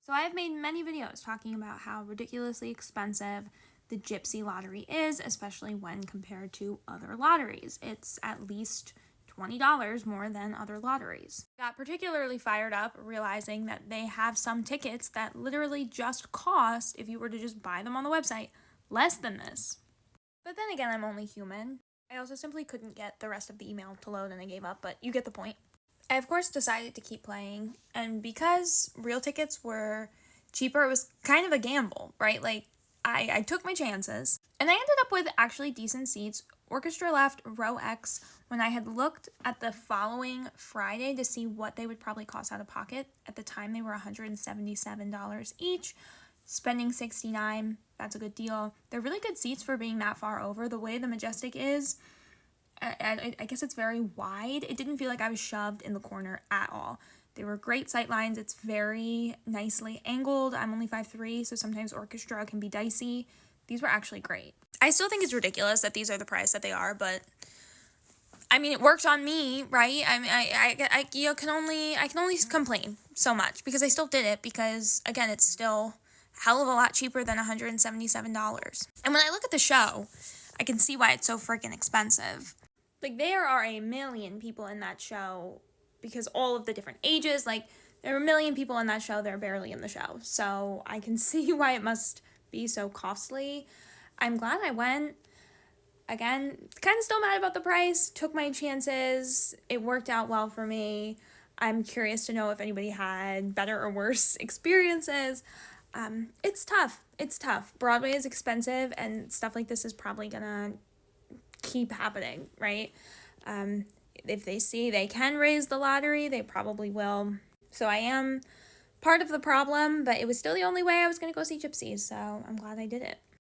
So I have made many videos talking about how ridiculously expensive the Gypsy lottery is, especially when compared to other lotteries. It's at least $20 more than other lotteries. Got particularly fired up realizing that they have some tickets that literally just cost, if you were to just buy them on the website, less than this. But then again, I'm only human. I also simply couldn't get the rest of the email to load and I gave up, but you get the point. I, of course, decided to keep playing, and because real tickets were cheaper, it was kind of a gamble, right? Like, I took my chances, and I ended up with actually decent seats. Orchestra left row X when I had looked at the following Friday to see what they would probably cost out of pocket. At the time, they were $177 each, spending $69. That's a good deal. They're really good seats for being that far over. The way the Majestic is, I guess it's very wide. It didn't feel like I was shoved in the corner at all. They were great sight lines. It's very nicely angled. I'm only 5'3", so sometimes orchestra can be dicey. These were actually great. I still think it's ridiculous that these are the price that they are, but I mean, it worked on me, right? I mean, I can only complain so much because I still did it because, again, it's still a hell of a lot cheaper than $177. And when I look at the show, I can see why it's so freaking expensive. Like, there are a million people in that show because all of the different ages, like, there are a million people in that show that are barely in the show. So I can see why it must be so costly. I'm glad I went. Again, kind of still mad about the price. Took my chances. It worked out well for me. I'm curious to know if anybody had better or worse experiences. It's tough. It's tough. Broadway is expensive, and stuff like this is probably gonna keep happening, right? If they see they can raise the lottery, they probably will. So I am part of the problem, but it was still the only way I was going to go see Gypsies, so I'm glad I did it.